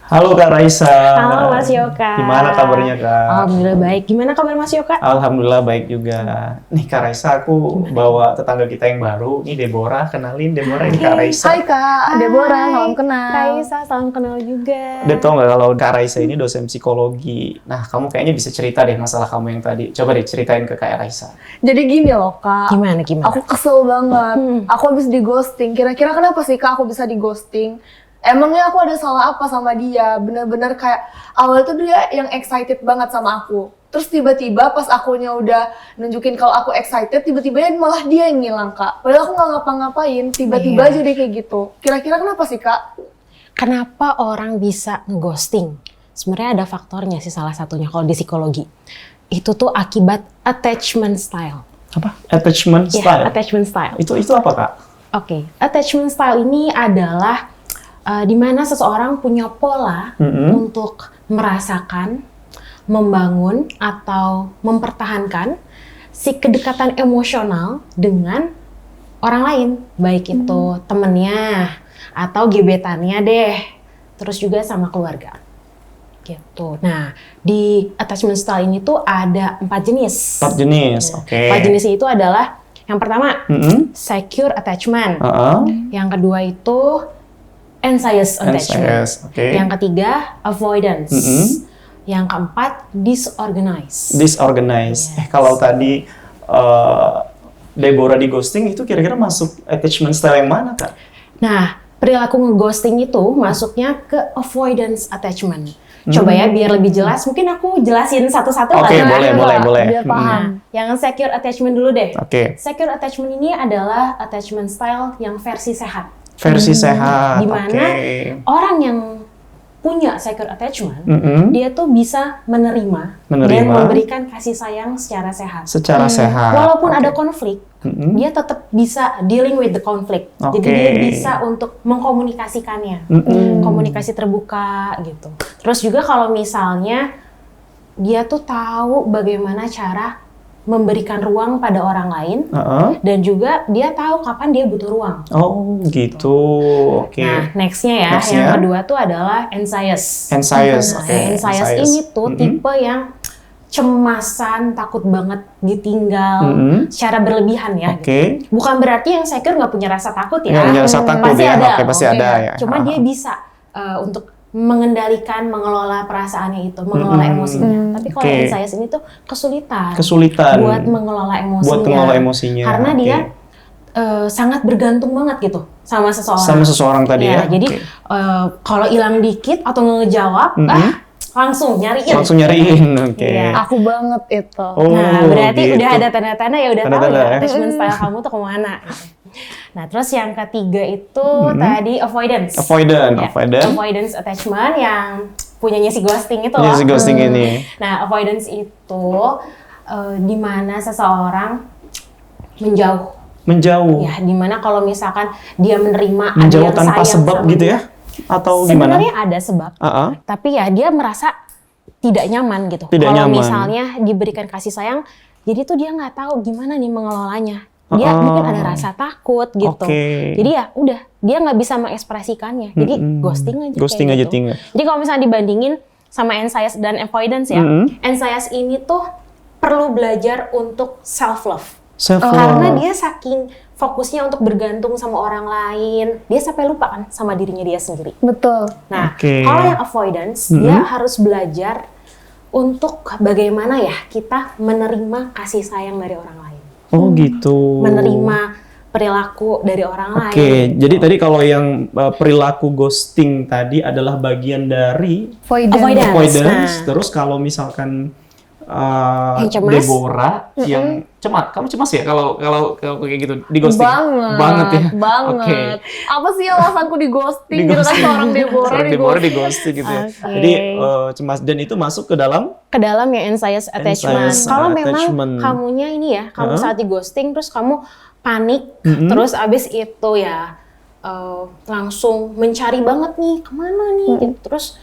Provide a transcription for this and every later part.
Halo Kak Raisa. Halo Mas Yoka. Gimana kabarnya Kak? Alhamdulillah baik. Gimana kabar Mas Yoka? Alhamdulillah baik juga. Nih Kak Raisa, aku bawa tetangga kita yang baru. Ini Deborah, kenalin Deborah ini Kak Raisa. Hai Kak, Deborah, salam kenal. Raisa, salam kenal juga. Dia tau nggak kalau Kak Raisa ini dosen psikologi. Nah, kamu kayaknya bisa cerita deh masalah kamu yang tadi. Coba deh ceritain ke Kak Raisa. Jadi gini loh Kak. Gimana? Aku kesel banget. Aku habis di ghosting. Kira-kira kenapa sih Kak aku bisa di ghosting? Emangnya aku ada salah apa sama dia? Bener-bener kayak awal tuh dia yang excited banget sama aku. Terus tiba-tiba pas akunya udah nunjukin kalau aku excited, tiba-tiba malah dia yang ngilang Kak. Padahal aku nggak ngapa-ngapain, tiba-tiba aja dia kayak gitu. Kira-kira kenapa sih Kak? Kenapa orang bisa nge-ghosting? Sebenarnya ada faktornya sih, salah satunya kalau di psikologi. Itu tuh akibat attachment style. Apa? Attachment Ya, style? attachment style. Itu apa Kak? Oke, attachment style ini adalah di mana seseorang punya pola untuk merasakan, membangun, atau mempertahankan si kedekatan emosional dengan orang lain. Baik itu temennya, atau gebetannya deh. Terus juga sama keluarga. Gitu. Nah, di attachment style ini tuh ada 4 jenis. 4 jenis, oke. 4 jenis itu adalah, yang pertama, secure attachment. Yang kedua itu anxious attachment. Okay. Yang ketiga, avoidance. Yang keempat, disorganized. Disorganized. Yes. Kalau tadi Deborah di ghosting itu kira-kira masuk attachment style yang mana Kak? Nah, perilaku nge-ghosting itu masuknya ke avoidance attachment. Coba ya, biar lebih jelas, mungkin aku jelasin satu-satu. Oke, lah. boleh. Biar paham. Yang secure attachment dulu deh. Oke. Secure attachment ini adalah attachment style yang versi sehat. Versi sehat. Di mana Oke. orang yang punya secure attachment, dia tuh bisa menerima dan memberikan kasih sayang secara sehat. Secara sehat. Walaupun ada konflik, dia tetap bisa dealing with the conflict. Jadi dia bisa untuk mengkomunikasikannya, komunikasi terbuka gitu. Terus juga kalau misalnya dia tuh tahu bagaimana cara memberikan ruang pada orang lain, dan juga dia tahu kapan dia butuh ruang. Oh gitu, oke. Nah, nextnya ya, yang kedua tuh adalah anxious. Anxious, oke. Anxious ini tuh tipe yang cemasan, takut banget ditinggal, secara berlebihan ya. Oke. Gitu. Bukan berarti yang secure nggak punya rasa takut ya. Nggak rasa takut pasti ya, ada. oke, pasti ada ya. Cuma dia bisa untuk mengendalikan, mengelola perasaannya itu, mengelola emosinya. Tapi kalau anxious ini tuh kesulitan buat mengelola emosinya. Karena dia sangat bergantung banget gitu sama seseorang. Sama seseorang tadi ya. Jadi kalau hilang dikit atau ngejawab, langsung nyariin. Oke. Aku banget itu. Nah, berarti gitu. udah ada tanda-tanda ya, udah tahu ya attachment ya. style kamu tuh kemana. Nah, terus yang ketiga itu tadi avoidance. Avoidance attachment yang punyanya si ghosting itu loh. Si ghosting ini. Nah, avoidance itu di mana seseorang menjauh. Ya, di mana kalau misalkan dia menerima menjauh ada yang tanpa sayang sebab sama gitu dia, ya? Atau gimana? Sebenarnya ada sebab. Tapi ya dia merasa tidak nyaman gitu. Kalau misalnya diberikan kasih sayang, jadi tuh dia nggak tahu gimana nih mengelolanya. Dia mungkin ada rasa takut gitu. Jadi ya udah, dia nggak bisa mengekspresikannya. Jadi ghosting aja. Ghosting aja tinggal. Jadi kalau misalnya dibandingin sama anxious dan avoidance ya, anxious ini tuh perlu belajar untuk self love. Karena dia saking fokusnya untuk bergantung sama orang lain, dia sampai lupa kan sama dirinya dia sendiri. Betul. Nah, kalau yang avoidance, dia harus belajar untuk bagaimana ya kita menerima kasih sayang dari orang lain. Oh gitu. Menerima perilaku dari orang lain. Oke, jadi tadi kalau yang perilaku ghosting tadi adalah bagian dari avoidance. Nah. Terus kalau misalkan Deborah yang cemas, kamu cemas ya kalau kayak gitu di ghosting? Banget ya. Banget. Apa sih alasanku di ghosting? Gitu kan seorang Deborah di ghosting gitu ya. Jadi cemas, dan itu masuk ke dalam yang anxious attachment. Kalau memang kamunya ini ya, kamu saat di ghosting terus kamu panik, terus abis itu ya langsung mencari banget nih kemana nih, gitu. Terus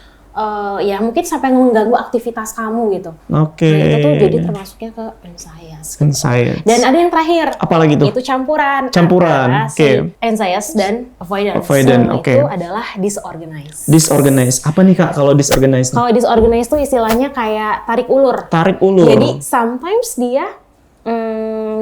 ya mungkin sampai mengganggu aktivitas kamu gitu. Oke. Nah, itu tuh jadi termasuknya ke anxious. Anxious. Dan ada yang terakhir. Apalagi tuh? Itu campuran. Campuran. Si anxious dan avoidance. Oke. Itu adalah disorganized. Disorganized. Apa nih Kak kalau disorganized? Kalau disorganized tuh istilahnya kayak tarik ulur. Tarik ulur. Jadi sometimes dia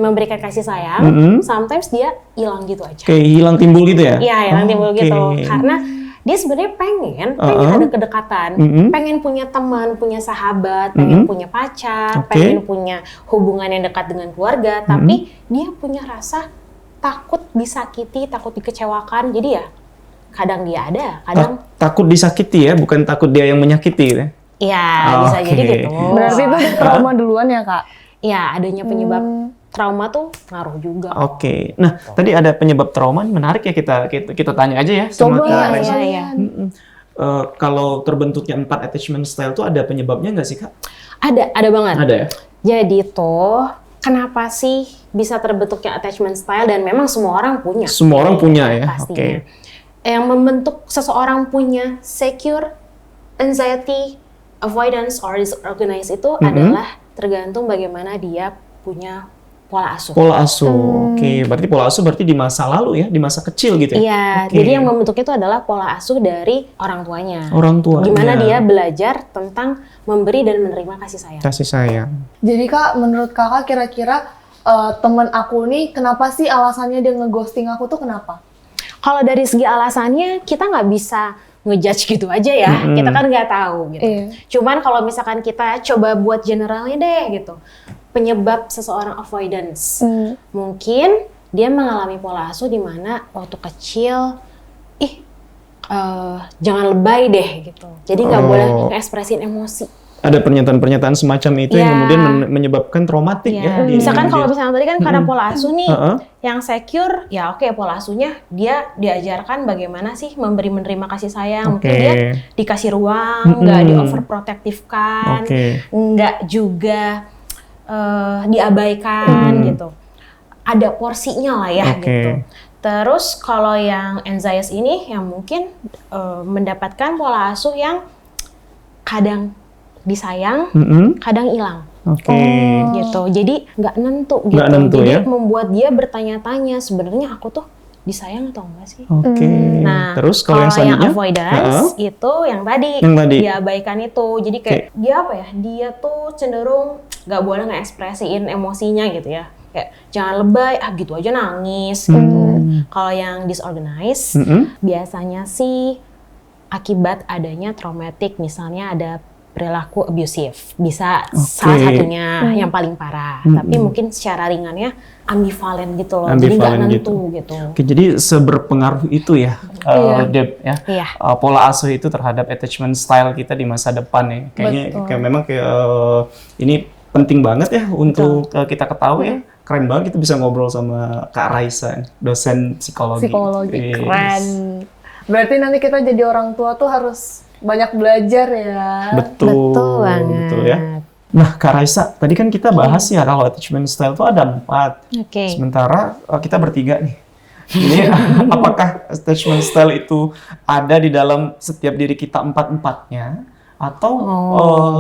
memberikan kasih sayang, sometimes dia hilang gitu aja. Kayak hilang timbul gitu ya? Iya, hilang timbul gitu. Karena dia sebenarnya pengen ada kedekatan, pengen punya teman, punya sahabat, pengen punya pacar, pengen punya hubungan yang dekat dengan keluarga, tapi dia punya rasa takut disakiti, takut dikecewakan. Jadi ya kadang dia ada, kadang takut disakiti ya, bukan takut dia yang menyakiti ya? Iya, bisa jadi gitu. Berarti itu trauma duluan ya Kak? Iya, adanya penyebab trauma tuh ngaruh juga. Oke. Nah, tadi ada penyebab trauma, menarik ya kita tanya aja ya sama Coba Kak Raisa. Iya. Kalau terbentuknya 4 attachment style tuh ada penyebabnya nggak sih Kak? Ada banget. Ada ya? Jadi tuh, kenapa sih bisa terbentuknya attachment style dan memang semua orang punya? Semua orang punya ya? Pastinya. Oke. Yang membentuk seseorang punya secure, anxiety, avoidance, or disorganized itu adalah tergantung bagaimana dia punya pola asuh. Pola asuh. Oke, berarti pola asuh berarti di masa lalu ya, di masa kecil gitu ya? Iya, jadi yang membentuknya itu adalah pola asuh dari orang tuanya. Orang tua. Gimana dia belajar tentang memberi dan menerima kasih sayang. Kasih sayang. Jadi Kak, menurut Kakak kira-kira temen aku nih kenapa sih alasannya dia ngeghosting aku tuh kenapa? Kalau dari segi alasannya kita nggak bisa ngejudge gitu aja ya, kita kan nggak tahu gitu. Iya. Cuman kalau misalkan kita coba buat generalnya deh gitu, penyebab seseorang avoidance, mungkin dia mengalami pola asuh di mana waktu kecil, jangan lebay deh gitu, jadi nggak boleh ngekspresin emosi. Ada pernyataan-pernyataan semacam itu yang kemudian menyebabkan traumatik ya. Misalkan kalau misalnya tadi kan karena pola asuh nih, yang secure, ya oke, pola asuhnya dia diajarkan bagaimana sih memberi menerima kasih sayang. Mungkin dia dikasih ruang, nggak di overprotektifkan, nggak juga diabaikan gitu. Ada porsinya lah ya gitu. Terus kalau yang anxious ini yang mungkin mendapatkan pola asuh yang kadang disayang, kadang hilang. Gitu. Jadi nggak nentu gitu. Jadi membuat dia bertanya-tanya, sebenarnya aku tuh disayang atau enggak sih? Nah, terus kalau yang avoidance itu yang tadi diabaikan itu. Jadi kayak dia apa ya? Dia tuh cenderung nggak boleh ngekspresiin emosinya gitu ya. Kayak jangan lebay, gitu aja nangis gitu. Kalau yang disorganized biasanya sih akibat adanya traumatic, misalnya ada perilaku abusive, bisa salah satunya yang paling parah. Tapi mungkin secara ringannya ambivalen gitu loh, jadi nggak nentu gitu. Oke, jadi seberpengaruh itu ya, Deb ya, pola asuh itu terhadap attachment style kita di masa depan ya. Kayaknya memang ini penting banget ya untuk kita ketahui ya. Keren banget kita bisa ngobrol sama Kak Raisa, dosen psikologi. Keren. Berarti nanti kita jadi orang tua tuh harus banyak belajar ya. Betul banget. Betul ya. Nah, Kak Raisa, tadi kan kita bahas ya kalau attachment style itu ada 4. Sementara kita bertiga nih. Ini apakah attachment style itu ada di dalam setiap diri kita 4-4-nya? Atau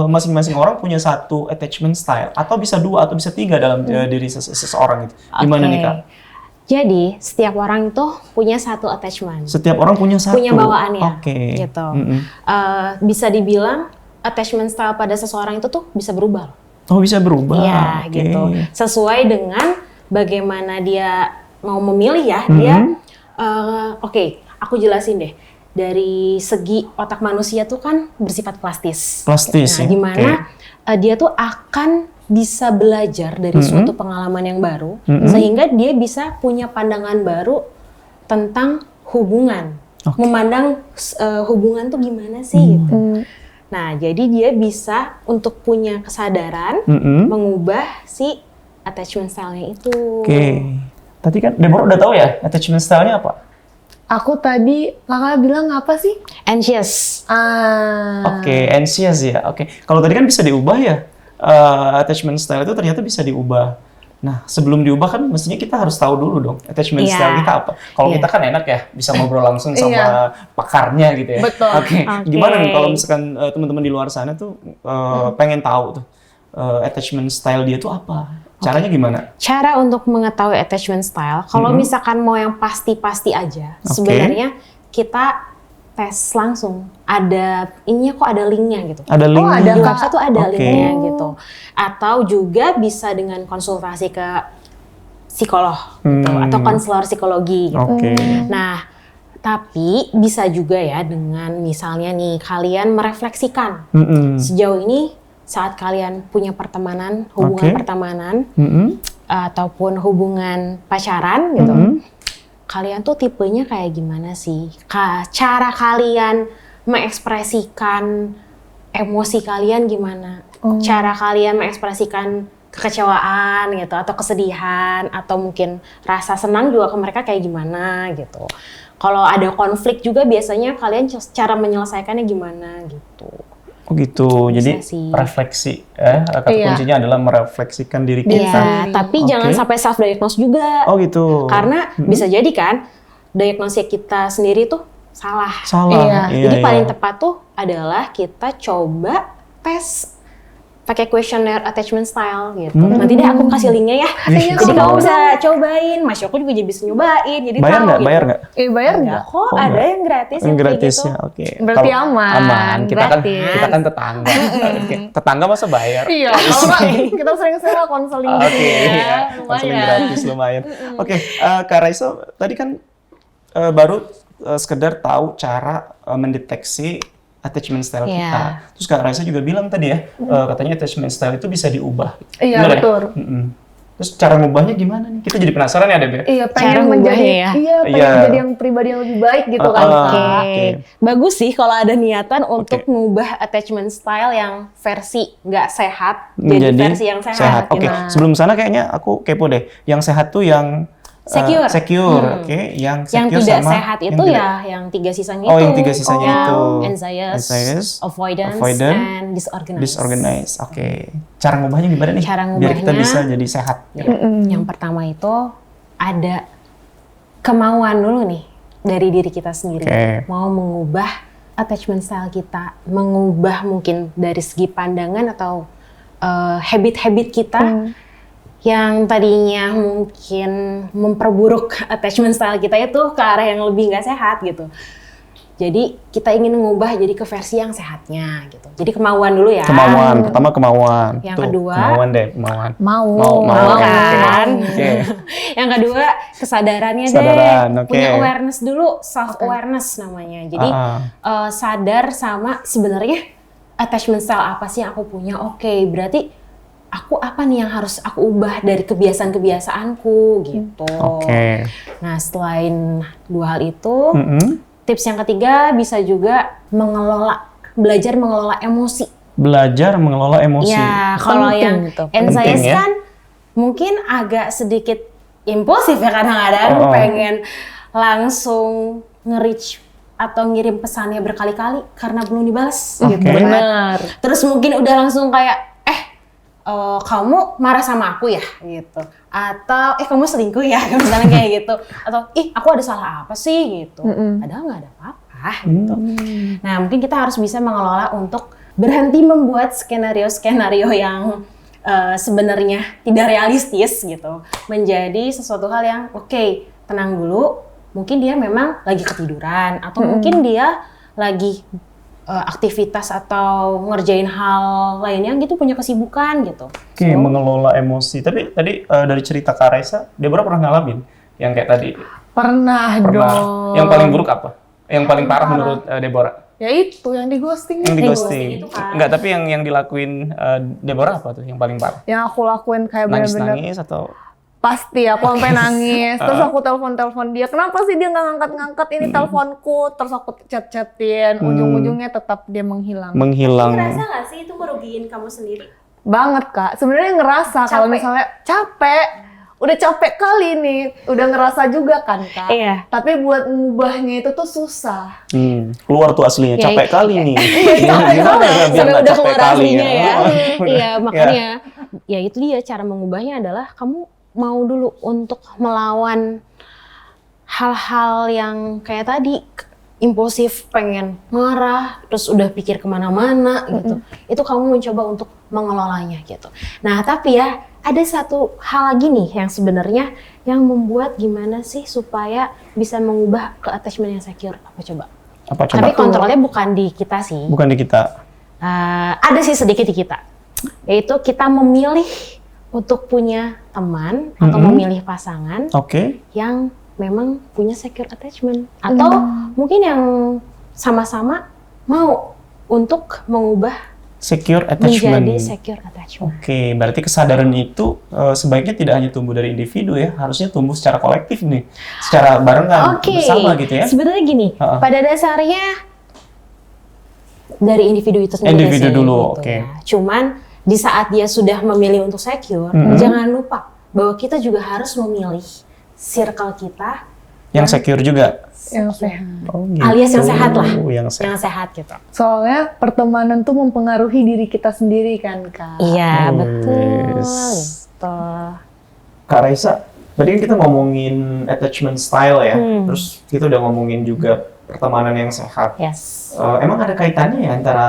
masing-masing orang punya satu attachment style? Atau bisa 2 atau bisa 3 dalam diri seseorang itu? Gimana nih Kak? Jadi, setiap orang itu punya satu attachment. Setiap orang punya satu? Punya bawaannya. Gitu. Bisa dibilang attachment style pada seseorang itu tuh bisa berubah. Oh, bisa berubah? Iya, gitu. Sesuai dengan bagaimana dia mau memilih ya. Dia, aku jelasin deh. Dari segi otak manusia tuh kan bersifat plastis. Plastis, nah, dimana dia tuh akan bisa belajar dari suatu pengalaman yang baru, sehingga dia bisa punya pandangan baru tentang hubungan, memandang hubungan tuh gimana sih gitu. Nah, jadi dia bisa untuk punya kesadaran mengubah si attachment style-nya itu. Tadi kan Deborah udah tahu ya attachment style-nya apa? Aku tadi Kakak bilang apa sih? Anxious. Anxious ya. Kalau tadi kan bisa diubah ya. Attachment style itu ternyata bisa diubah. Nah, sebelum diubah kan mestinya kita harus tahu dulu dong attachment style kita apa. Kalau kita kan enak ya bisa ngobrol langsung sama pakarnya gitu ya. Betul. Oke. Gimana nih kalau misalkan teman-teman di luar sana tuh pengen tahu tuh attachment style dia tuh apa? Caranya gimana? Cara untuk mengetahui attachment style, kalau misalkan mau yang pasti-pasti aja, sebenarnya kita tes langsung. Ininya kok ada linknya gitu. Ada link. Di website tuh ada linknya gitu. Atau juga bisa dengan konsultasi ke psikolog gitu, atau konselor psikologi gitu. Nah, tapi bisa juga ya dengan misalnya nih kalian merefleksikan sejauh ini saat kalian punya pertemanan, hubungan pertemanan, ataupun hubungan pacaran gitu. Kalian tuh tipenya kayak gimana sih? Cara kalian mengekspresikan emosi kalian gimana? Cara kalian mengekspresikan kekecewaan gitu, atau kesedihan, atau mungkin rasa senang juga ke mereka kayak gimana gitu. Kalau ada konflik juga biasanya kalian cara menyelesaikannya gimana gitu. Oh gitu, jadi refleksi kata kuncinya adalah merefleksikan diri kita. Iya, tapi jangan sampai self-diagnose juga. Oh gitu. Karena bisa jadi kan, diagnosis kita sendiri tuh salah. Jadi paling tepat tuh adalah kita coba tes pakai questionnaire attachment style gitu. Nanti deh aku kasih linknya ya. Jadi kamu bisa cobain. Mas Yoko juga jadi bisa nyobain. Jadi bayar nggak? Gitu. Bayar nggak? Bayar nggak? Kok ada yang gratis? Yang gratis gitu. ya, oke. Berarti aman. Kita kan tetangga. Tetangga masa bayar? Iya. Kalau nggak kita sering-sering konseling. Konseling gratis lumayan. Oke, Kak Raisa tadi kan baru sekedar tahu cara mendeteksi attachment style kita. Terus Kak Raisa juga bilang tadi ya, katanya attachment style itu bisa diubah. Iya, betul. Terus cara ngubahnya gimana nih? Kita jadi penasaran ya, Deb? Iya, pengen menjadi menjadi yang pribadi yang lebih baik gitu kan. Bagus sih kalau ada niatan untuk ngubah attachment style yang versi nggak sehat jadi versi yang sehat. Oke, sebelum sana kayaknya aku kepo deh. Yang sehat tuh yang secure. Yang secure tidak sama sehat itu yang 3 sisanya itu. Yang 3 sisanya itu. Anxious, avoidance, and disorganized. Oke. Cara ngubahnya gimana nih? Biar kita bisa jadi sehat. Yang pertama itu ada kemauan dulu nih dari diri kita sendiri. Mau mengubah attachment style kita, mengubah mungkin dari segi pandangan atau habit-habit kita yang tadinya mungkin memperburuk attachment style kita itu ke arah yang lebih nggak sehat gitu. Jadi kita ingin mengubah jadi ke versi yang sehatnya gitu. Jadi kemauan dulu ya. Pertama kemauan. Yang kedua, kemauan. Mau kan. Yang kedua kesadarannya punya awareness dulu, self awareness namanya. Jadi sadar sama sebenarnya attachment style apa sih yang aku punya. Berarti aku apa nih yang harus aku ubah dari kebiasaan-kebiasaanku gitu. Nah, selain 2 hal itu, tips yang ketiga bisa juga belajar mengelola emosi. Belajar mengelola emosi. Ya, kalau yang anxious kan mungkin agak sedikit impulsif ya kadang-kadang, pengen langsung nge-reach atau ngirim pesannya berkali-kali karena belum dibalas gitu. Benar. Terus mungkin udah langsung kayak kamu marah sama aku ya gitu, atau kamu selingkuh ya misalnya kayak gitu, atau aku ada salah apa sih gitu, padahal nggak ada apa-apa gitu. Nah mungkin kita harus bisa mengelola untuk berhenti membuat skenario yang sebenarnya tidak realistis gitu, menjadi sesuatu hal yang tenang dulu, mungkin dia memang lagi ketiduran atau mungkin dia lagi aktivitas atau ngerjain hal lainnya gitu, punya kesibukan gitu. Mengelola emosi. Tapi tadi dari cerita Kak Raisa, Deborah pernah ngalamin yang kayak tadi? Pernah dong. Yang paling buruk apa? Yang paling parah menurut Deborah? Ya itu, yang di ghosting. Yang di ghosting. Enggak, tapi yang dilakuin Deborah apa tuh yang paling parah? Yang aku lakuin kayak benar-benar nangis atau? Pasti aku sampai nangis. Terus aku telepon dia. Kenapa sih dia nggak ngangkat ini teleponku? Terus aku chat-chatin. Ujung-ujungnya tetap dia menghilang. Ngerasa nggak sih itu merugiin kamu sendiri? Banget Kak. Sebenarnya ngerasa kalau misalnya capek. Udah capek kali nih, udah ngerasa juga kan Kak. Iya. Tapi buat ngubahnya itu tuh susah. Keluar tuh aslinya, capek kali nih. Iya, gimana biar nggak capek keluar kali aslinya ya. Iya, makanya ya itu dia, cara mengubahnya adalah kamu mau dulu untuk melawan hal-hal yang kayak tadi, impulsif, pengen marah, terus udah pikir kemana-mana gitu. Itu kamu mencoba untuk mengelolanya gitu. Nah tapi ya, ada satu hal lagi nih yang sebenarnya yang membuat gimana sih supaya bisa mengubah ke attachment yang secure. Apa coba? Tapi kontrolnya bukan di kita sih. Bukan di kita. Ada sih sedikit di kita. Yaitu kita memilih untuk punya teman atau memilih pasangan yang memang punya secure attachment. Atau mungkin yang sama-sama mau untuk mengubah secure attachment. Menjadi secure attachment. Oke, berarti kesadaran itu sebaiknya tidak hanya tumbuh dari individu ya, harusnya tumbuh secara kolektif nih, secara barengan, bersama gitu ya. Sebenarnya gini, pada dasarnya dari individu itu sendiri. Individu dulu, gitu ya. Cuman di saat dia sudah memilih untuk secure, jangan lupa bahwa kita juga harus memilih circle kita yang secure juga. Yang sehat. Gitu. Alias yang sehat lah. Yang sehat gitu. Soalnya pertemanan tuh mempengaruhi diri kita sendiri kan, Kak. Iya, betul. Gitu. Kak Raisa, tadi kan kita ngomongin attachment style ya. Terus kita udah ngomongin juga pertemanan yang sehat. Yes. Emang ada kaitannya ya antara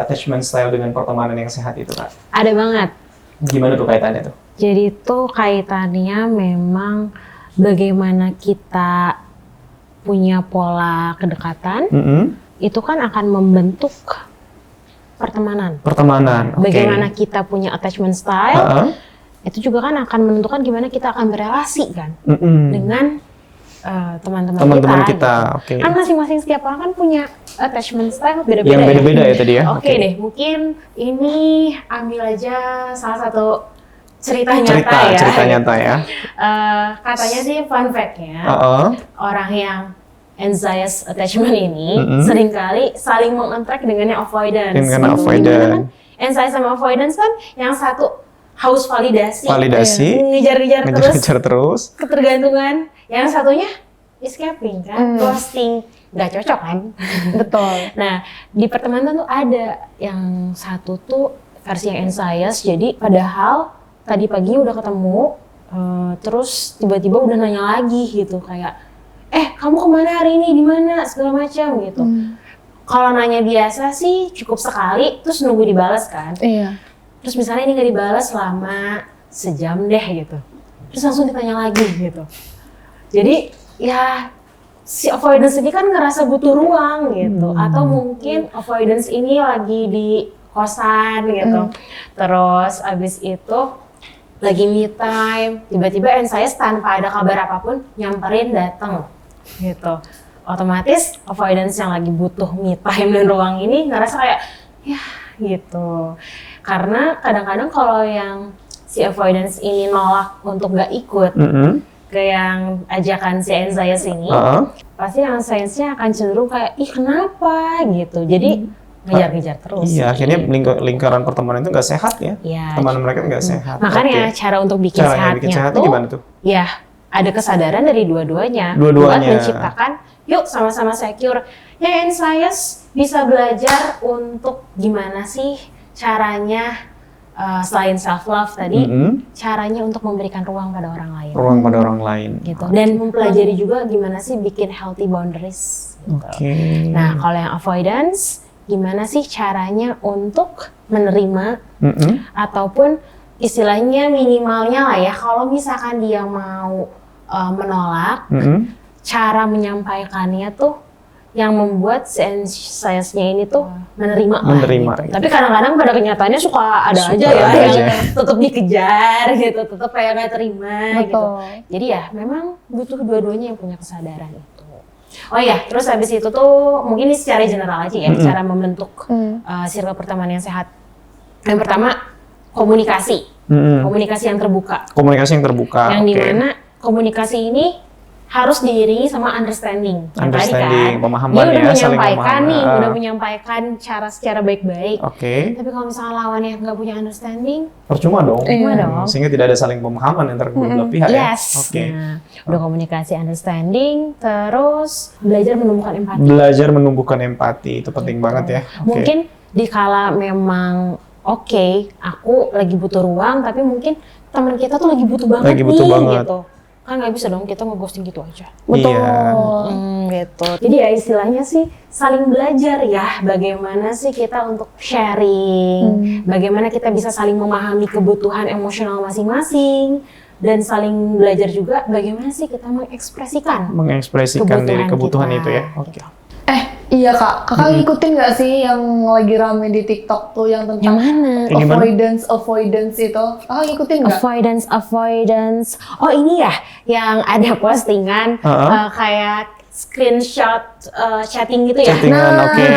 attachment style dengan pertemanan yang sehat itu, Kak? Ada banget. Gimana tuh kaitannya tuh? Jadi tuh kaitannya memang bagaimana kita punya pola kedekatan, itu kan akan membentuk pertemanan. Bagaimana kita punya attachment style, itu juga kan akan menentukan gimana kita akan berelasi kan dengan teman-teman kita. Kan masing-masing setiap orang kan punya attachment style beda-beda. Yang beda-beda ya tadi ya. Oke deh, mungkin ini ambil aja salah satu cerita nyata ya. Katanya sih fun fact-nya, orang yang anxious attachment ini seringkali saling mengattract dengan yang avoidance. Dengan avoidance. Kan? Anxious sama avoidance kan yang satu haus validasi. Ngejar-ngejar terus. Ketergantungan. Yang satunya escaping kan, ghosting. Nggak cocok kan? Betul. Nah, di pertemanan tuh ada yang satu tuh versi yang anxious, jadi padahal tadi paginya udah ketemu, terus tiba-tiba udah nanya lagi gitu, kayak kamu kemana hari ini, di mana, segala macam gitu. Kalau nanya biasa sih cukup sekali, terus nunggu dibalas kan. Iya. Terus misalnya ini nggak dibalas selama sejam deh gitu, terus langsung ditanya lagi gitu. Jadi ya si avoidance ini kan ngerasa butuh ruang gitu, atau mungkin avoidance ini lagi di kosan gitu. Terus abis itu lagi me time, tiba-tiba anxious tanpa ada kabar apapun nyamperin datang gitu. Otomatis avoidance yang lagi butuh me time dan ruang ini ngerasa kayak ya gitu. Karena kadang-kadang kalau yang si avoidance ini nolak untuk gak ikut ke yang ajakan si anxious ini, pasti yang anxious-nya akan cenderung kayak ih kenapa gitu. Jadi ngejar-ngejar terus. Iya, akhirnya lingkaran pertemanan itu nggak sehat ya. Pertemanan mereka nggak sehat. Makanya cara untuk bikin sehatnya tuh gimana tuh? Ya, ada kesadaran dari dua-duanya. Buat menciptakan, yuk sama-sama secure. Yang anxious bisa belajar untuk gimana sih caranya selain self-love tadi, caranya untuk memberikan ruang pada orang lain. Ruang pada orang lain. Gitu. Dan mempelajari juga gimana sih bikin healthy boundaries. Gitu. Nah, kalau yang avoidance, gimana sih caranya untuk menerima ataupun istilahnya minimalnya lah ya, kalau misalkan dia mau menolak, cara menyampaikannya tuh yang membuat si anxious-nya ini tuh menerima gitu. Tapi kadang-kadang pada kenyataannya suka aja yang tetap dikejar gitu, tetap kayak nggak terima gitu. Jadi ya memang butuh dua-duanya yang punya kesadaran itu. Oh iya, terus habis itu tuh mungkin ini secara general aja ya, cara membentuk circle pertemanan yang sehat. Yang pertama komunikasi, komunikasi yang terbuka. Yang dimana komunikasi ini harus diiringi sama understanding. Pemahaman dia ya, saling memahami. Udah menyampaikan cara secara baik-baik. Tapi kalau misalnya lawannya nggak punya understanding, percuma dong. Sehingga tidak ada saling pemahaman antara kedua belah pihak ya. Nah, udah komunikasi understanding, terus belajar menumbuhkan empati. Itu penting banget ya. Mungkin dikala memang oke, aku lagi butuh ruang, tapi mungkin teman kita tuh lagi butuh banget Lagi butuh nih, banget. gitu. Kan nggak bisa dong kita nge-ghosting gitu aja. Betul. Gitu. Jadi ya istilahnya sih saling belajar ya, bagaimana sih kita untuk sharing, bagaimana kita bisa saling memahami kebutuhan emosional masing-masing, dan saling belajar juga bagaimana sih kita mengekspresikan Diri kebutuhan kita, itu ya. gitu. Iya kak, kakak ngikutin nggak sih yang lagi rame di TikTok tuh yang Yang tentang mana? avoidance itu? Kakak ngikutin nggak? Avoidance. Oh ini ya, yang ada postingan kayak screenshot chatting gitu ya. Chattingan, oke.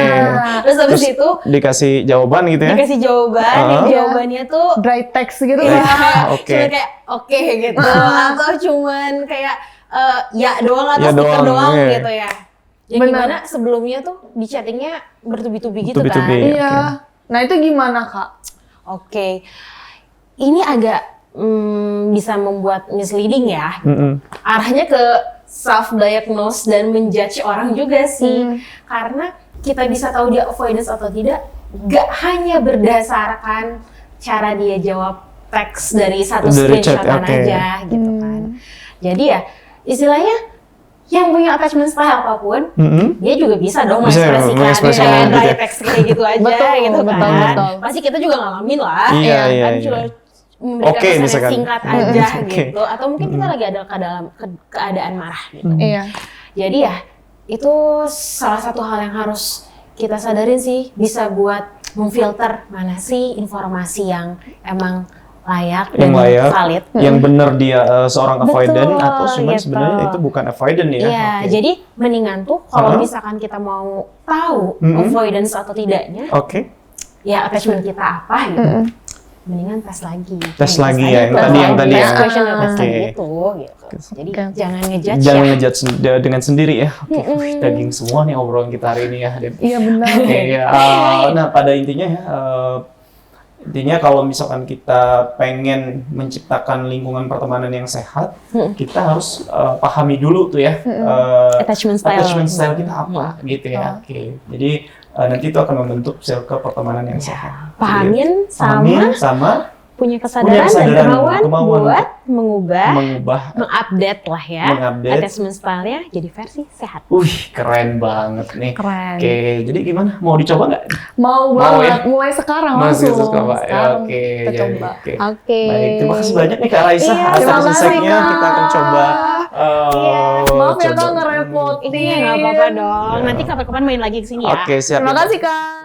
Terus habis itu dikasih jawaban gitu ya. dikasih jawaban, yang jawabannya tuh Dry text gitu ya, ya. Oke. cuman kayak oke gitu, atau cuman kayak ya doang atau Ya stiker doang, doang iya. gitu ya. Yang dimana sebelumnya tuh di chattingnya bertubi-tubi gitu Bertubi-tubi. kan. Iya. Nah itu gimana kak? Oke. Ini agak bisa membuat misleading ya. Arahnya ke self-diagnose dan menjudge orang juga sih. Karena kita bisa tahu dia avoidance atau tidak, gak hanya berdasarkan cara dia jawab teks dari satu screenshotan aja gitu kan. Jadi ya istilahnya yang punya attachment style apapun, dia juga bisa dong mengekspresikan dry text kayak gitu aja, gitu kan. Betul. Pasti kita juga ngalamin lah, Iya. kan cuma memberikan pesan misalkan. singkat aja Oke. gitu, atau mungkin kita lagi ada keadaan marah gitu. Iya. Jadi ya itu salah satu hal yang harus kita sadarin sih, bisa buat memfilter mana sih informasi yang emang layak dan valid, yang benar dia seorang avoidant Betul, atau cuman gitu. sebenarnya itu bukan avoidant ya. Iya, Oke. jadi mendingan tuh kalau misalkan kita mau tahu avoidance atau tidaknya, Oke. ya attachment kita apa gitu, mendingan tes lagi. Tes lagi aja ya, yang tadi ya. Questionnaire test Oke. gitu. Jadi jangan ngejudge Jangan ya. ngejudge dengan sendiri ya. Oke, wih, daging semua nih obrolan kita hari ini ya. Iya benar. Oke, ya. Nah, pada intinya ya, intinya kalau misalkan kita pengen menciptakan lingkungan pertemanan yang sehat, kita harus pahami dulu tuh ya Attachment style. kita apa gitu ya. Oke, jadi nanti itu akan membentuk circle pertanan yang sehat. Pahamin Pahamin sama sama punya kesadaran dan kemauan buat mengubah, mengupdate lah ya attachment style-nya jadi versi sehat. Keren banget nih. Keren. Oke, jadi gimana? Mau dicoba nggak? Mau banget, mulai sekarang langsung. Coba. Sekarang Oke, kita coba. Oke. Baik, terima kasih banyak nih Kak Raisa Iya, atas terima kasih, insight-nya. Kak. Kita akan coba. Maaf ya coba. kak ngerepotin. Iya, nggak apa-apa dong. Nanti kapan-kapan main lagi ke sini ya. Oke, siap. Terima kasih kak.